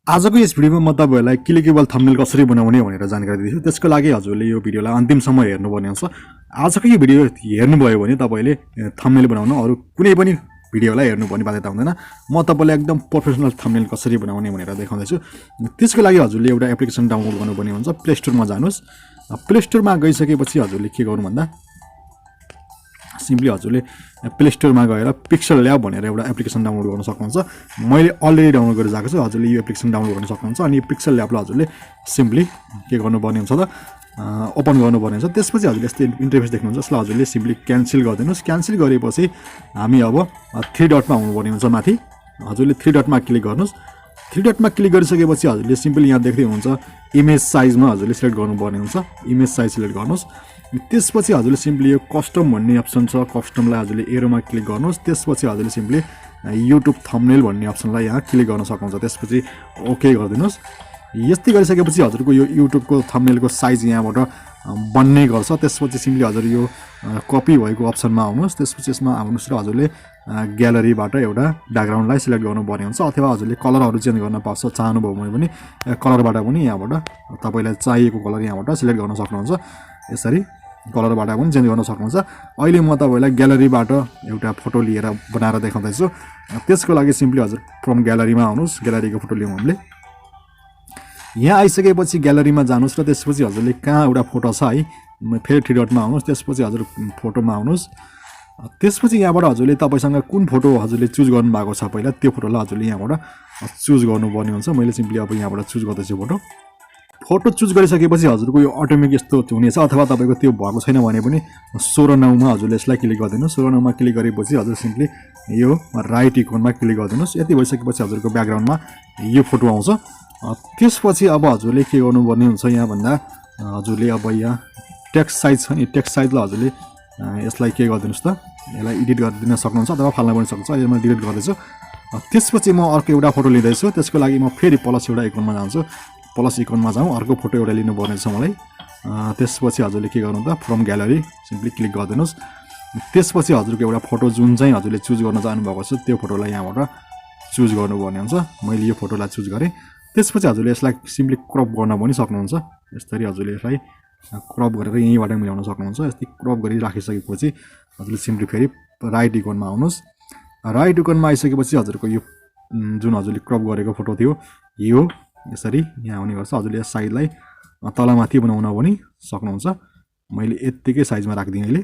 आजको यस भिडियोमा म तपाईहरुलाई क्लिकेबल थम्बनेल कसरी बनाउने भनेर जानकारी दिन्छु। त्यसको लागि हजुरले यो भिडियोलाई अन्तिमसम्म हेर्नुपर्ने हुन्छ। आजको यो भिडियो हेर्नुभयो भने तपाईले थम्बनेल बनाउन अरु कुनै पनि भिडियोलाई हेर्नुपर्ने बाध्यता हुँदैन। म तपाईलाई एकदम प्रोफेसनल थम्बनेल कसरी बनाउने भनेर देखाउँदै छु। त्यसको लागि हजुरले एउटा एप्लिकेसन डाउनलोड गर्नुपर्ने हुन्छ। प्ले स्टोरमा जानुस्। प्ले स्टोरमा गइसकेपछि हजुरले के गर्नु भन्दा सिम्पली हजुरले प्ले स्टोरमा गएर pixellab भनेर एउटा एप्लिकेसन डाउनलोड गर्न सक्नुहुन्छ। मैले अलरेडी डाउनलोड गरेर राखेको छु। हजुरले यो एप्लिकेसन डाउनलोड गर्न सक्नुहुन्छ। अनि pixellabलाई हजुरले सिम्पली के गर्नुपर्ने हुन्छ त ओपन गर्नुपर्ने हुन्छ। त्यसपछि हजुरले यस्तो इन्टरफेस देख्नुहुन्छ। यसलाई हजुरले सिम्पली क्यान्सल गरिदिनुस्। क्यान्सल गरेपछि हामी अब 3 डटमा आउनुपर्ने हुन्छ माथि। हजुरले 3 डटमा क्लिक गर्नुस्। 3 डटमा क्लिक गरिसकेपछि हजुरले सिम्पली यहाँ देख्दै हुनुहुन्छ इमेज साइजमा हजुरले सिलेक्ट गर्नुपर्ने हुन्छ। इमेज साइज सिलेक्ट गर्नुस्। त्यसपछि हजुरले सिम्पली यो कस्टम भन्ने अप्सन छ। कस्टमलाई हजुरले एरोमा क्लिक गर्नुस्। त्यसपछि हजुरले सिम्पली युट्युब थम्बनेल भन्ने अप्सनलाई यहाँ क्लिक गर्न सक्नुहुन्छ। त्यसपछि ओके गरिदिनुस्। यस्तै गरिसकेपछि हजुरको यो युट्युबको थम्बनेलको साइज यहाँबाट बन्ने गर्छ। त्यसपछि सिम्पली हजुर यो कपी भएको अप्सनमा आउनुस्। त्यसपछि यसमा आउनुस् र हजुरले ग्यालरीबाट एउटा ब्याकग्राउन्डलाई सिलेक्ट गर्नुपर्ने हुन्छ। अथवा हजुरले कलरहरू चेन्ज गर्न चाहनुभयो भने पनि कलरबाट पनि यहाँबाट तपाईलाई चाहिएको कलर यहाँबाट सिलेक्ट गर्न सक्नुहुन्छ। यसरी कलरबाट पनि चेन्ज गर्न सक्नुहुन्छ। अहिले म तपाईलाई ग्यालरीबाट एउटा फोटो लिएर बनाएर देखाउँदै छु। त्यसको लागि सिम्पली हजुर फ्रम ग्यालरीमा आउनुस्। ग्यालरीको फोटो लिउँ हामीले। यहाँ आइसकेपछि ग्यालरीमा जानुस् र त्यसपछि हजुरले कहाँ एउटा फोटो छ है फेरि 3 डटमा आउनुस्। त्यसपछि हजुर फोटोमा आउनुस्। त्यसपछि यहाँबाट हजुरले तपाईसँग कुन फोटो हजुरले चुज गर्नु भएको छ पहिला त्यो फोटोलाई हजुरले यहाँबाट चुज गर्नुपर्ने हुन्छ। मैले सिम्पली अब यहाँबाट चुज गर्दैछु फोटो चुज गरिसकेपछि हजुरको यो अटोमेटिक यस्तो हुनेछ। अथवा तपाईको त्यो भएको छैन भने पनि 16:9 मा हजुरले यसलाई क्लिक गरिदिनुस्। 16:9 मा क्लिक गरेपछि हजुर सिम्पली यो राइट आइकनमा क्लिक गरिदिनुस्। यति भइसकेपछि हजुरको ब्याकग्राउन्डमा यो फोटो आउँछ। त्यसपछि अब हजुरले के गर्नुपर्ने हुन्छ यहाँ भन्दा हजुरले अब यहाँ टेक्स्ट साइज छ नि टेक्स्ट साइजलाई हजुरले यसलाई के गरिदिनुस् त यसलाई एडिट गरिदिन सक्नुहुन्छ अथवा फाल्न पनि सक्नुहुन्छ। अहिले म डिलिट गर्दैछु। त्यसपछि म अर्को एउटा फोटो लिँदैछु। त्यसको लागि म फेरि प्लस एउटा आइकनमा जान्छु। प्लस आइकनमा जाउँ। अर्को फोटो एउटा लिनुपर्ने छ मलाई। त्यसपछि हजुरले के गर्नु त फ्रम ग्यालरी सिम्पली क्लिक गरिदिनुस्। त्यसपछि हजुरको एउटा फोटो जुन चाहिँ हजुरले चुज गर्न चाहनुभएको छ त्यो फोटोलाई यहाँबाट चुज गर्नुपर्ने हुन्छ। मैले यो फोटोलाई चुज गरेँ। त्यसपछि हजुरले यसलाई सिम्पली क्रप गर्न पनि सक्नुहुन्छ। यसरी हजुरले यसलाई क्रप गरेर यहीँबाट मिलाउन सक्नुहुन्छ। यस्तै क्रप गरी राखिसकेपछि हजुरले सिम्पली फेरि राइट आइकनमा आउनुहोस्। राइट आइकनमा आइसकेपछि हजुरको यो जुन हजुरले क्रप गरेको फोटो थियो यो यसरी यहाँ आउने गर्छ। हजुरले यस साइजलाई तलमाथि बनाउन पनि सक्नुहुन्छ। मैले यतिकै साइजमा राख्दिएँ अहिले।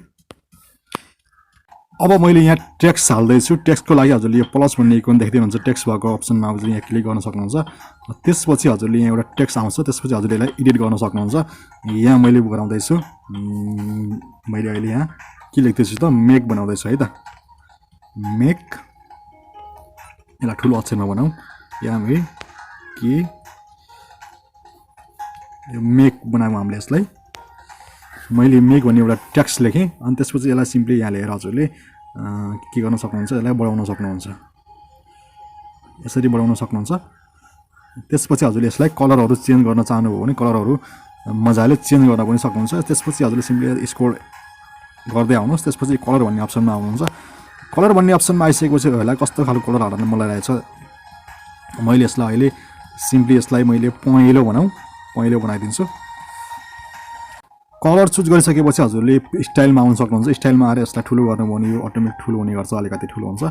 अब मैले यहाँ टेक्स्ट हाल्दैछु। टेक्स्टको लागि हजुरले यो प्लस भन्ने आइकन देख्दै हुनुहुन्छ। टेक्स्ट भएको अप्सनमा हजुरले यहाँ क्लिक गर्न सक्नुहुन्छ। त्यसपछि हजुरले यहाँ एउटा टेक्स्ट आउँछ। त्यसपछि हजुरले यसलाई एडिट गर्न सक्नुहुन्छ। यहाँ मैले बनाउँदैछु मैले अहिले यहाँ के लेख्दैछु त मेक बनाउँदैछु है त मेक। यसलाई ठुलो अक्षरमा बनाऊ। यहाँ मैले के यो मेक बनाऊँ हामीले यसलाई। मैले मेक भन्ने एउटा टेक्स्ट लेखेँ। अनि त्यसपछि यसलाई सिम्पली यहाँ ल्याएर हजुरले के गर्न सक्नुहुन्छ यसलाई बढाउन सक्नुहुन्छ। यसरी बढाउन सक्नुहुन्छ। त्यसपछि हजुरले यसलाई कलरहरू चेन्ज गर्न चाहनुभयो भने कलरहरू मजाले चेन्ज गर्न पनि सक्नुहुन्छ। त्यसपछि हजुरले सिम्पली स्क्रोल गर्दै आउनुहोस्। त्यसपछि कलर भन्ने अप्सनमा आउनुहुन्छ। कलर भन्ने अप्सनमा आइसकेपछि यसलाई कस्तो खालको कलर हाल्न मलाई रहेछ मैले यसलाई अहिले सिम्पली यसलाई मैले पहेँलो बनाइदिन्छु। कलर चुज गरिसकेपछि हजुरले स्टाइलमा आउन सक्नुहुन्छ। स्टाइलमा आएर यसलाई ठुलो गर्नुभयो भने यो अटोमेटिक ठुलो हुने गर्छ। अलिकति ठुलो हुन्छ।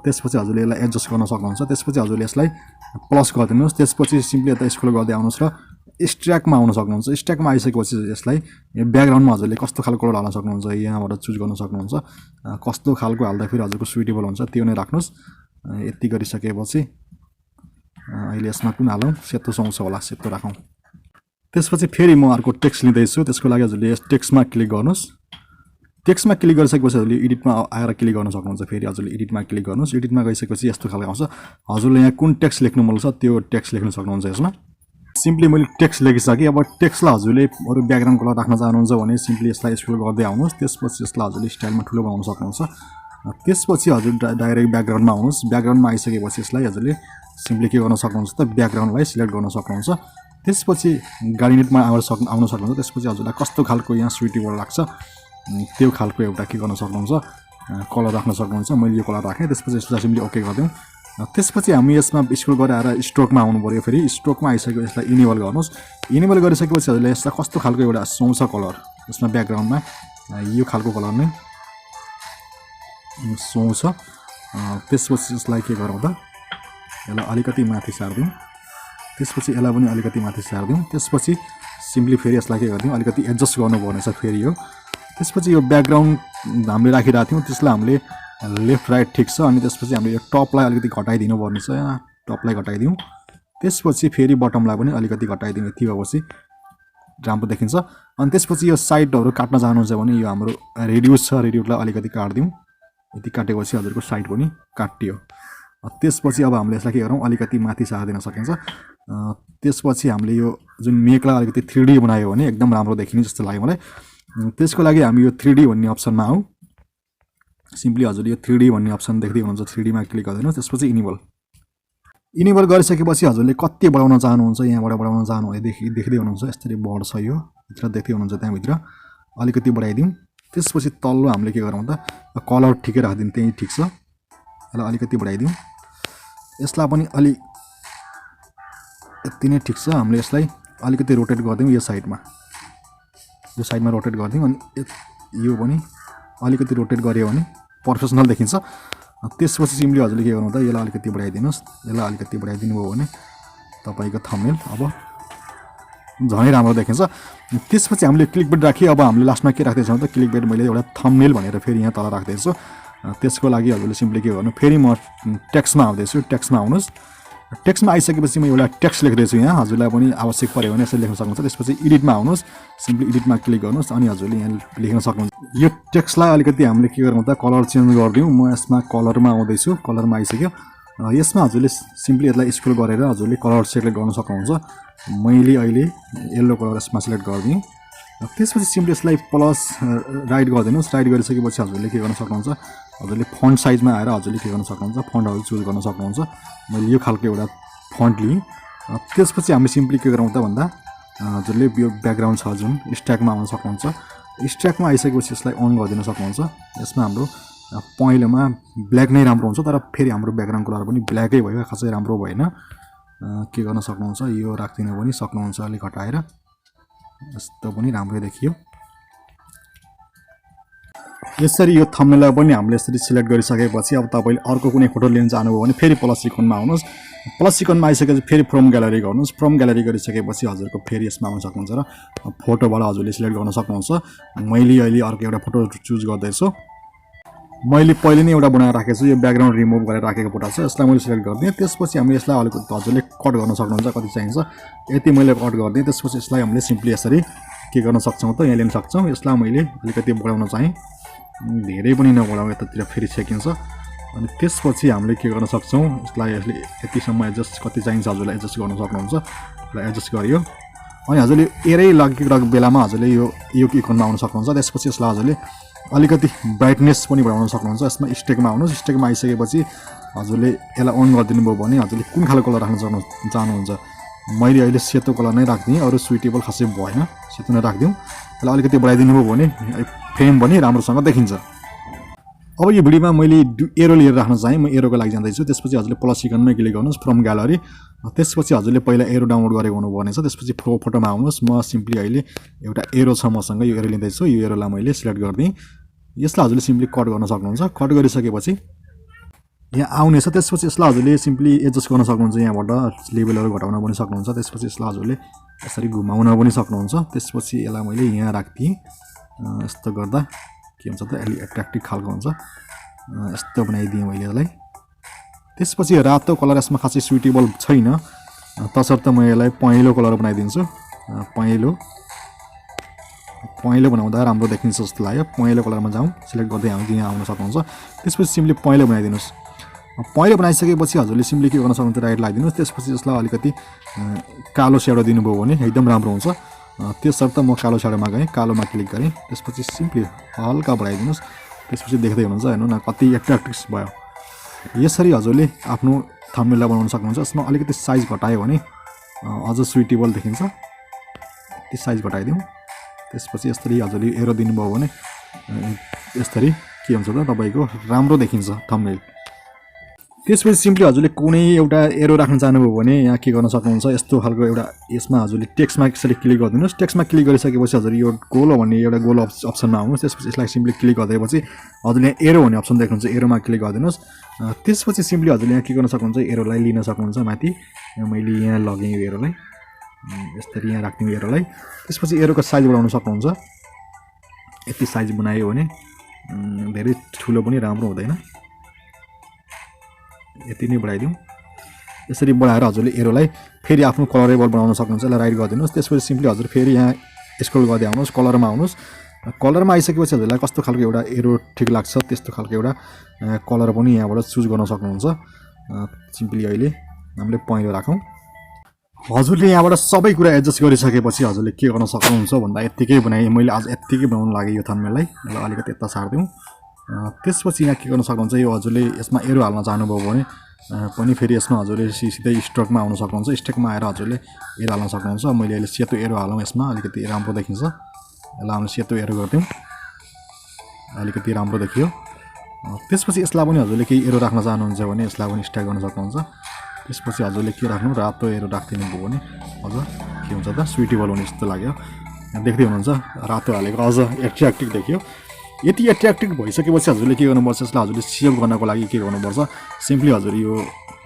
त्यसपछि हजुरले यसलाई एडजस्ट गर्न सक्नुहुन्छ। त्यसपछि हजुरले यसलाई प्लस गरिदिनुहोस्। त्यसपछि सिम्पली यता स्क्रोल गर्दै आउनुहोस् र स्ट्र्याकमा आउन सक्नुहुन्छ। स्ट्र्याकमा आइसकेपछि यसलाई ब्याकग्राउन्डमा हजुरले कस्तो खालको कलर हाल्न सक्नुहुन्छ यहाँबाट चुज गर्न सक्नुहुन्छ। कस्तो खालको हाल्दा फेरि हजुरको सुइटेबल हुन्छ त्यो नै राख्नुहोस्। यति गरिसकेपछि अहिले यसमा कुन हालौँ सेतो सुहाउँछ होला सेतो राखौँ। त्यसपछि फेरि म अर्को टेक्स्ट लिँदैछु। त्यसको लागि हजुरले यस टेक्स्टमा क्लिक गर्नुहोस्। टेक्स्टमा क्लिक गरिसकेपछि हजुरले एडिटमा आएर क्लिक गर्न सक्नुहुन्छ। फेरि हजुरले एडिटमा क्लिक गर्नुहोस्। एडिटमा गइसकेपछि यस्तो खालको आउँछ। हजुरले यहाँ कुन टेक्स्ट लेख्नु मन छ त्यो टेक्स्ट लेख्न सक्नुहुन्छ। यसमा सिम्पली मैले टेक्स्ट लेखिसकेँ। अब टेक्स्टलाई हजुरले अरू ब्याकग्राउन्ड कलर राख्न चाहनुहुन्छ भने सिम्पली यसलाई स्क्रोल गर्दै आउनुहोस्। त्यसपछि यसलाई हजुरले स्टाइलमा ठुलो बनाउन सक्नुहुन्छ। त्यसपछि हजुर डाइरेक्ट ब्याकग्राउन्डमा आउनुहोस्। ब्याकग्राउन्डमा आइसकेपछि यसलाई हजुरले सिम्पली के गर्न सक्नुहुन्छ त ब्याकग्राउन्डलाई सिलेक्ट गर्न सक्नुहुन्छ। त्यसपछि गार्डिनेटमा आउन सक्नुहुन्छ। त्यसपछि हजुरलाई कस्तो खालको यहाँ सुइटेबल लाग्छ त्यो खालको एउटा के गर्न सक्नुहुन्छ कलर राख्न सक्नुहुन्छ। मैले यो कलर राखेँ। त्यसपछि यसलाई सिम्पली ओके गरिदिउँ। त्यसपछि हामी यसमा स्क्रोल गरेर आएर स्ट्रोकमा आउनु पर्यो फेरि स्ट्रोकमा आइसक्यो यसलाई इनेबल गर्नुहोस् इनेबल गरिसकेपछि हजुरले यसलाई कस्तो खालको एउटा सुहाउँछ कलर यसमा ब्याकग्राउन्डमा यो खालको कलर नै सुहाउँछ त्यसपछि यसलाई के गरौँ त यसलाई अलिकति माथि सार्दिउँ त्यसपछि यसलाई पनि अलिकति माथि सार्दिउँ त्यसपछि सिम्पली फेरि यसलाई के गर्दिउँ अलिकति एडजस्ट गर्नुपर्ने छ फेरि यो त्यसपछि यो ब्याकग्राउन्ड हामीले राखिरहेको थियौँ त्यसलाई हामीले लेफ्ट राइट ठिक छ अनि त्यसपछि हामीले यो टपलाई अलिकति घटाइदिनु पर्ने छ टपलाई घटाइदिउँ त्यसपछि फेरि बटमलाई पनि अलिकति घटाइदिउँ यति भएपछि राम्रो देखिन्छ अनि त्यसपछि यो साइडहरू काट्न चाहनुहुन्छ भने यो हाम्रो रेडियुस छ रेडियुसलाई अलिकति काट्दिउँ यति काटेपछि हजुरको साइड पनि काटियो त्यसपछि अब हामीले यसलाई के गरौँ अलिकति माथि सार्दिन सकिन्छ त्यसपछि हामीले यो जुन मेकलाई अलिकति 3D बनायो भने एकदम राम्रो देखिने जस्तो लाग्यो मलाई त्यसको लागि हामी यो 3D भन्ने अप्सनमा आउँ सिम्पली हजुरले यो 3D भन्ने अप्सन देख्दै हुनुहुन्छ 3D मा क्लिक गर्दिनुहोस् त्यसपछि इनेबल गरिसकेपछि हजुरले कति बढाउन चाहनुहुन्छ यहाँबाट बढाउन चाहनुहुन्छ देख्दै हुनुहुन्छ यसरी बढ्छ यो भित्र देख्दै हुनुहुन्छ त्यहाँभित्र अलिकति बढाइदिउँ त्यसपछि तल्लो हामीले के गरौँ त कलर ठिकै राखिदिउँ त्यही ठिक छ यसलाई अलिकति बढाइदिउँ यसलाई पनि अलि यति नै ठिक छ हामीले यसलाई अलिकति रोटेट गरिदिउँ यो साइडमा रोटेट गरिदिउँ अनि यो पनि अलिकति रोटेट गऱ्यो भने प्रोफेसनल देखिन्छ त्यसपछि सिम्पली हजुरले के गर्नु त यसलाई अलिकति बढाइदिनुहोस् यसलाई अलिकति बढाइदिनु भयो भने तपाईको थम्बनेल अब झनै राम्रो देखिन्छ त्यसपछि हामीले क्लिकबेट राखी अब हामीले लास्टमा के राख्दैछौँ त क्लिकबेट मैले एउटा थम्बनेल भनेर फेरि यहाँ तल राख्दैछु त्यसको लागि हजुरले सिम्पली के गर्नु फेरि म टेक्स्टमा आउँदैछु टेक्स्टमा आउनुहोस् टेक्स्टमा आइसकेपछि म एउटा टेक्स्ट लेख्दैछु यहाँ हजुरलाई पनि आवश्यक पर्यो भने यसरी लेख्न सक्नुहुन्छ त्यसपछि एडिटमा आउनुहोस् सिम्पली एडिटमा क्लिक गर्नुहोस् अनि हजुरले यहाँ लेख्न सक्नुहुन्छ यो टेक्स्टलाई अलिकति हामीले के गरौँ त कलर चेन्ज गरिदिउँ म यसमा कलरमा आउँदैछु कलरमा आइसक्यो यसमा हजुरले सिम्पली यसलाई स्क्रोल गरेर हजुरले कलर सेलेक्ट गर्न सक्नुहुन्छ मैले अहिले येल्लो कलर यसमा सेलेक्ट गरिदिएँ त्यसपछि सिम्पली यसलाई प्लस राइट गरिदिनुहोस् राइट गरिसकेपछि हजुरले के गर्न सक्नुहुन्छ हजुरले फन्ट साइजमा आएर हजुरले के गर्न सक्नुहुन्छ फन्टहरू चुज गर्न सक्नुहुन्छ मैले यो खालको एउटा फन्ट लिएँ त्यसपछि हामी सिम्पली के गरौँ त भन्दा हजुरले यो ब्याकग्राउन्ड छ जुन स्ट्याकमा आउन सक्नुहुन्छ स्ट्याकमा आइसकेपछि यसलाई अन गरिदिन सक्नुहुन्छ यसमा हाम्रो पहिलोमा ब्ल्याक नै राम्रो हुन्छ तर फेरि हाम्रो ब्याकग्राउन्ड कलर पनि ब्ल्याकै भयो खासै राम्रो भएन के गर्न सक्नुहुन्छ यो राख्दिन पनि सक्नुहुन्छ अलिक घटाएर यस्तो पनि राम्रै देखियो यसरी यो थम्बनेललाई पनि हामीले यसरी सिलेक्ट गरिसकेपछि अब तपाईले अर्को कुनै फोटो लिन चाहनुभयो भने फेरि प्लस आइकनमा आउनुहोस् प्लस आइकनमा आइसकेपछि फेरि फ्रम ग्यालरी गर्नुहोस् फ्रम ग्यालरी गरिसकेपछि हजुरको फेरि यसमा आउन सक्नुहुन्छ र फोटोबाट हजुरले सिलेक्ट गर्न सक्नुहुन्छ मैले अहिले अर्को एउटा फोटो चुज गर्दैछु मैले पहिले नै एउटा बनाएर राखेको छु यो ब्याकग्राउन्ड रिमुभ गरेर राखेको फोटो छ यसलाई मैले सिलेक्ट गर्दिएँ त्यसपछि हामी यसलाई अलिकति हजुरले कट गर्न सक्नुहुन्छ कति चाहिन्छ यति मैले कट गर्दिएँ त्यसपछि यसलाई हामीले सिम्पली यसरी के गर्न सक्छौँ त यहाँ लिन सक्छौँ यसलाई मैले अलिकति बढाउन चाहेँ धेरै पनि नबढाउँ यतातिर फेरि छेकिन्छ अनि त्यसपछि हामीले के गर्न सक्छौँ यसलाई यसले यतिसम्म एडजस्ट कति चाहिन्छ हजुरलाई एडजस्ट गर्न सक्नुहुन्छ यसलाई एडजस्ट गरियो अनि हजुरले एरै लागेको बेलामा हजुरले यो इकोनमा आउन सक्नुहुन्छ त्यसपछि यसलाई हजुरले अलिकति ब्राइटनेस पनि बढाउन सक्नुहुन्छ यसमा स्टेकमा आउनुहोस् स्टेकमा आइसकेपछि हजुरले यसलाई अन गरिदिनु भयो भने हजुरले कुन खालको कलर राख्न चाहनुहुन्छ मैले अहिले सेतो कलर नै राख्दिएँ अरू सुइटेबल खासै भएन सेतो नै राखिदिउँ यसलाई अलिकति बढाइदिनु भयो भने फ्रेम पनि राम्रोसँग देखिन्छ अब यो भिडियोमा मैले एरो लिएर राख्न चाहेँ म एरोको लागि जाँदैछु त्यसपछि हजुरले प्लस आइकनमै क्लिक गर्नुहोस् फ्रम ग्यालरी त्यसपछि हजुरले पहिला एरो डाउनलोड गरेको हुनुपर्ने छ त्यसपछि फोटोमा आउनुहोस् म सिम्पली अहिले एउटा एरो छ मसँग यो एरो लिँदैछु यो एरोलाई मैले सिलेक्ट गरिदिएँ यसलाई हजुरले सिम्पली कट गर्न सक्नुहुन्छ कट गरिसकेपछि यहाँ आउनेछ त्यसपछि यसलाई हजुरले सिम्पली एडजस्ट गर्न सक्नुहुन्छ यहाँबाट लेभलहरू घटाउन पनि सक्नुहुन्छ त्यसपछि यसलाई हजुरले यसरी घुमाउन पनि सक्नुहुन्छ त्यसपछि यसलाई मैले यहाँ राख्दिएँ यस्तो गर्दा के हुन्छ त अलि एट्र्याक्टिभ खालको हुन्छ यस्तो बनाइदिएँ मैले यसलाई त्यसपछि रातो कलर यसमा खासै सुइटेबल छैन तसर्थ म यसलाई पहेँलो कलर बनाइदिन्छु पहेँलो बनाउँदा राम्रो देखिन्छ जस्तो लाग्यो पहेँलो कलरमा जाउँ सिलेक्ट गर्दै यहाँ आउन सक्नुहुन्छ त्यसपछि सिम्पली पहेँलो बनाइदिनुहोस् पहेँलो बनाइसकेपछि हजुरले सिम्पली के गर्न सक्नुहुन्छ राइट लगाइदिनुहोस् त्यसपछि यसलाई अलिकति कालो स्याडो दिनुभयो भने एकदम राम्रो हुन्छ त्यसर्थ म कालो स्याडोमा गएँ कालोमा क्लिक गरेँ त्यसपछि सिम्पली हल्का बढाइदिनुहोस् त्यसपछि देख्दै हुनुहुन्छ हेर्नु न कति एट्र्याक्टिभ भयो यसरी हजुरले आफ्नो थम्बनेललाई बनाउन सक्नुहुन्छ यसमा अलिकति साइज घटायो भने अझ सुइटेबल देखिन्छ त्यो साइज घटाइदिउँ त्यसपछि यसरी हजुरले एरो दिनुभयो भने यसरी के हुन्छ त तपाईको राम्रो देखिन्छ थम्बनेल त्यसपछि सिम्पली हजुरले कुनै एउटा एरो राख्न चाहनुभयो भने यहाँ के गर्न सक्नुहुन्छ यस्तो खालको एउटा यसमा हजुरले टेक्स्टमा यसरी क्लिक गरिदिनुहोस् टेक्स्टमा क्लिक गरिसकेपछि हजुर यो गोल भन्ने एउटा गोल अप्सनमा आउनुहोस् त्यसपछि यसलाई सिम्पली क्लिक गरिदिएपछि हजुरले एरो भन्ने अप्सन देख्नुहुन्छ एरोमा क्लिक गरिदिनुहोस् त्यसपछि सिम्पली हजुरले यहाँ के गर्न सक्नुहुन्छ एरोलाई लिन सक्नुहुन्छ माथि मैले यहाँ लगेँ यो एरोलाई यसरी यहाँ राख्ने एरोलाई त्यसपछि एरोको साइज बढाउन सक्नुहुन्छ यति साइज बनायो भने धेरै ठुलो पनि राम्रो हुँदैन यति नै बढाइदिउँ यसरी बढाएर हजुरले एरोलाई फेरि आफ्नो कलरेबल बनाउन सक्नुहुन्छ यसलाई राइट गरिदिनुहोस् त्यसपछि सिम्पली हजुर फेरि यहाँ स्क्रोल गर्दै आउनुहोस् कलरमा आउनुहोस् कलरमा आइसकेपछि हजुरलाई कस्तो खालको एउटा एरो ठिक लाग्छ त्यस्तो खालको एउटा कलर पनि यहाँबाट चुज गर्न सक्नुहुन्छ सिम्पली अहिले हामीले पहेँलो राखौँ हजुरले यहाँबाट सबै कुरा एडजस्ट गरिसकेपछि हजुरले के गर्न सक्नुहुन्छ भन्दा यत्तिकै बनाएँ मैले आज यत्तिकै बनाउन लागेँ यो थम्बनेललाई ल अलिकति यता सार्दिउँ त्यसपछि यहाँ के गर्न सक्नुहुन्छ यो हजुरले यसमा एरो हाल्न चाहनुभयो भने पनि फेरि यसमा हजुरले सिधै स्ट्रोकमा आउन सक्नुहुन्छ स्ट्रोकमा आएर हजुरले एरो हाल्न सक्नुहुन्छ मैले अहिले सेतो एरो हालौँ यसमा अलिकति राम्रो देखिन्छ यसलाई हामीले सेतो एरो गरिदिउँ अलिकति राम्रो देखियो त्यसपछि यसलाई पनि हजुरले केही एरो राख्न चाहनुहुन्छ भने यसलाई पनि स्ट्याक गर्न सक्नुहुन्छ त्यसपछि हजुरले के राख्नु रातो एरो राखिदिनु भयो भने अझ के हुन्छ त सुइटेबल हुने जस्तो लाग्यो देख्दै हुनुहुन्छ रातो हालेको अझ एट्र्याक्टिभ देखियो यति एट्र्याक्टिभ भइसकेपछि हजुरले के गर्नुपर्छ यसलाई हजुरले सेभ गर्नको लागि के गर्नुपर्छ सिम्पली हजुर यो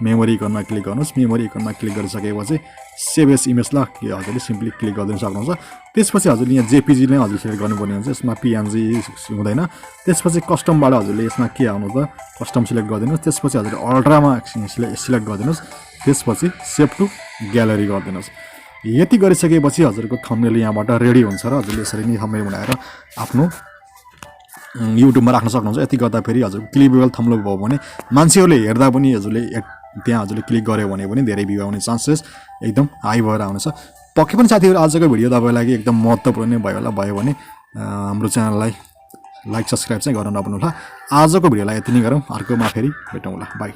मेमोरी आइकनमा क्लिक गर्नुहोस् मेमोरी आइकनमा क्लिक गरिसकेपछि सेभ एज इमेज ल हजुरले सिम्पली क्लिक गरिदिन सक्नुहुन्छ त्यसपछि हजुरले यहाँ जेपीजी नै हजुर सेलेक्ट गर्नुपर्ने हुन्छ यसमा पिएनजी हुँदैन त्यसपछि कस्टमबाट हजुरले यसमा के आउनु त कस्टम सिलेक्ट गरिदिनुहोस् त्यसपछि हजुरले अल्ट्रामा सिलेक्ट गरिदिनुहोस् त्यसपछि सेभ टु ग्यालरी गरिदिनुहोस् यति गरिसकेपछि हजुरको थम्बनेल यहाँबाट रेडी हुन्छ र हजुरले यसरी नै थम्बनेल बनाएर आफ्नो युट्युबमा राख्न सक्नुहुन्छ यति गर्दा फेरि हजुर क्लिपेबल थम्बनेल भयो भने मान्छेहरूले हेर्दा पनि हजुरले त्यहाँ हजुरले क्लिक गर्यो भने पनि धेरै भ्यू आउने चान्सेस एकदम हाई भएर आउँछ पक्कै पनि साथीहरू आजको भिडियो तपाईँलाई लागि एकदम महत्त्वपूर्ण भयो भने हाम्रो च्यानललाई लाइक सब्सक्राइब चाहिँ गर्न नभुल्नु होला आजको भिडियोलाई यति नै गरौँ अर्कोमा फेरि भेटौँला बाई